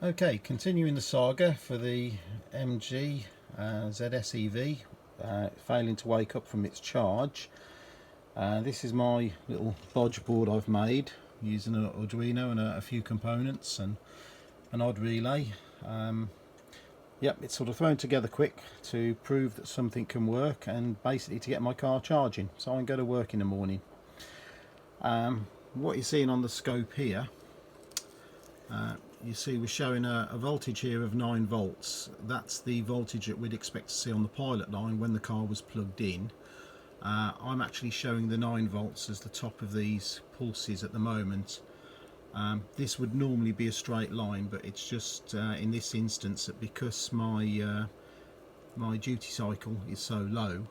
Okay, continuing the saga for the MG ZSEV, failing to wake up from its charge. This is my little bodge board I've made using an Arduino and a few components and an odd relay. Yep, it's sort of thrown together quick to prove that something can work and basically to get my car charging so I can go to work in the morning. What you're seeing on the scope here, you see we're showing a voltage here of 9 volts. That's the voltage that we'd expect to see on the pilot line when the car was plugged in. I'm actually showing the 9 volts as the top of these pulses at the moment. This would normally be a straight line, but it's just in this instance that because my duty cycle is so low,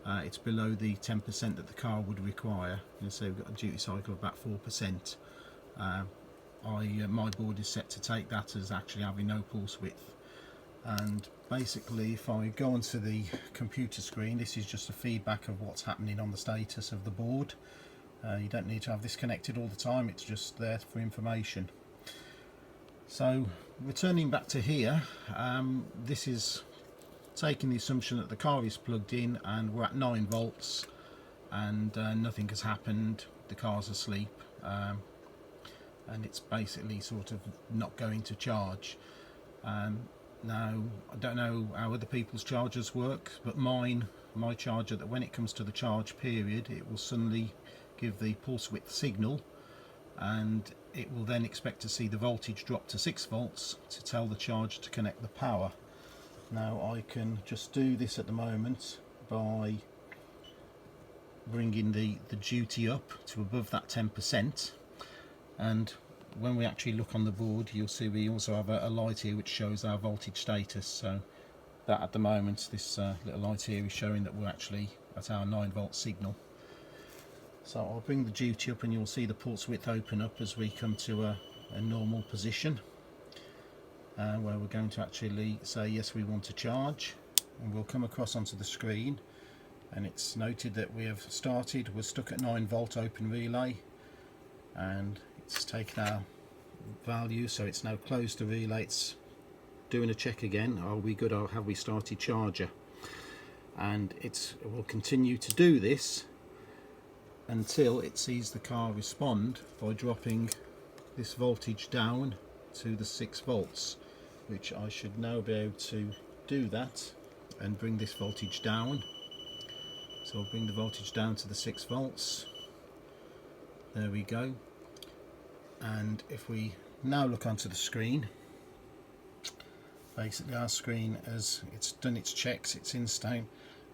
it's below the 10% that the car would require. And so we've got a duty cycle of about 4%. My board is set to take that as actually having no pulse width, and basically if I go onto the computer screen, this is just a feedback of what's happening on the status of the board. You don't need to have this connected all the time, it's just there for information. So returning back to here, this is taking the assumption that the car is plugged in and we're at 9 volts and nothing has happened, the car's asleep. And it's basically sort of not going to charge. Now I don't know how other people's chargers work, but my charger, that when it comes to the charge period, it will suddenly give the pulse width signal, and it will then expect to see the voltage drop to 6 volts to tell the charger to connect the power. Now I can just do this at the moment by bringing the duty up to above that 10%. And when we actually look on the board, you'll see we also have a light here which shows our voltage status. So that at the moment, this little light here is showing that we're actually at our 9 volt signal. So I'll bring the duty up and you'll see the pulse width open up as we come to a normal position, where we're going to actually say yes, we want to charge, and we'll come across onto the screen and it's noted that we have started, we're stuck at 9 volt open relay, and it's taken our value, so it's now closed the relay. It's doing a check again, are we good, or have we started charger? And it will continue to do this until it sees the car respond by dropping this voltage down to the 6 volts, which I should now be able to do that and bring this voltage down. So I'll bring the voltage down to the 6 volts. There we go. And if we now look onto the screen, basically our screen, as it's done its checks, it's in stone,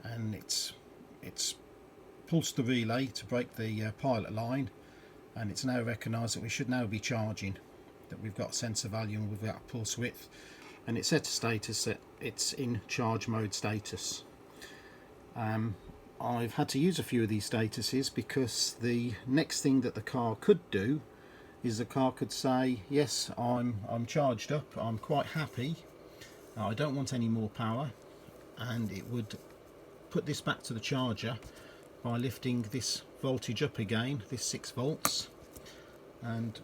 and it's pulsed the relay to break the pilot line, and it's now recognised that we should now be charging, that we've got a sensor value and we've got pulse width, and it's set to status that it's in charge mode status. I've had to use a few of these statuses because the next thing that the car could do is the car could say, yes, I'm charged up, I'm quite happy, I don't want any more power, and it would put this back to the charger by lifting this voltage up again, this 6 volts. And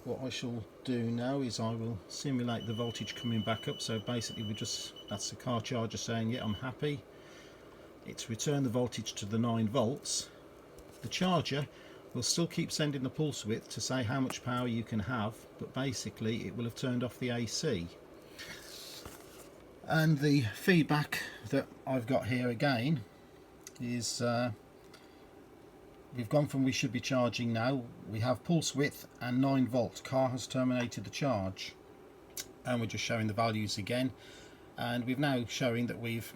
what I shall do now is I will simulate the voltage coming back up. So basically that's the car charger saying, yeah, I'm happy. It's returned the voltage to the 9 volts. The charger will still keep sending the pulse width to say how much power you can have, but basically it will have turned off the AC. And the feedback that I've got here again is we've gone from we should be charging now, we have pulse width and 9 volts, car has terminated the charge, and we're just showing the values again, and we've now showing that we've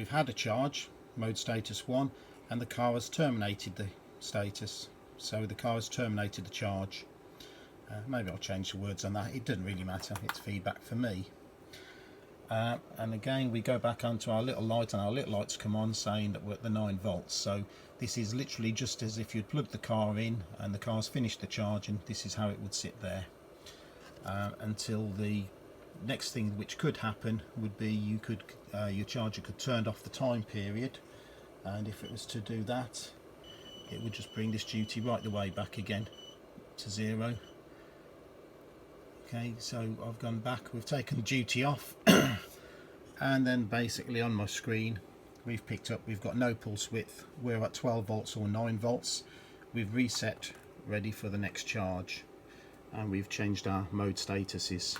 had a charge, mode status 1, and the car has terminated the status. So the car has terminated the charge. Maybe I'll change the words on that, it doesn't really matter, it's feedback for me. And again we go back onto our little light, and our little lights come on saying that we're at the 9 volts. So this is literally just as if you'd plugged the car in and the car's finished the charge, and this is how it would sit there until the next thing which could happen would be your charger could turn off the time period, and if it was to do that, it would just bring this duty right the way back again to 0. Okay, so I've gone back, we've taken the duty off and then basically on my screen we've picked up, we've got no pulse width, we're at 12 volts or 9 volts. We've reset, ready for the next charge, and we've changed our mode statuses.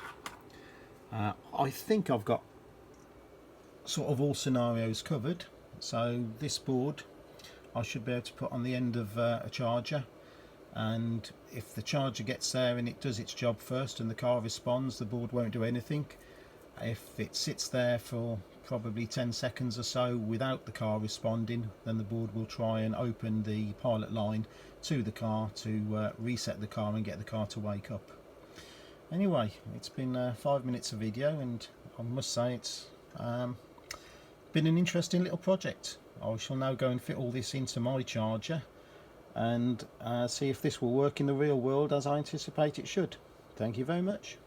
I think I've got sort of all scenarios covered, so this board I should be able to put on the end of a charger, and if the charger gets there and it does its job first and the car responds, the board won't do anything. If it sits there for probably 10 seconds or so without the car responding, then the board will try and open the pilot line to the car to reset the car and get the car to wake up. Anyway, it's been 5 minutes of video, and I must say it's been an interesting little project. I shall now go and fit all this into my charger and see if this will work in the real world as I anticipate it should. Thank you very much.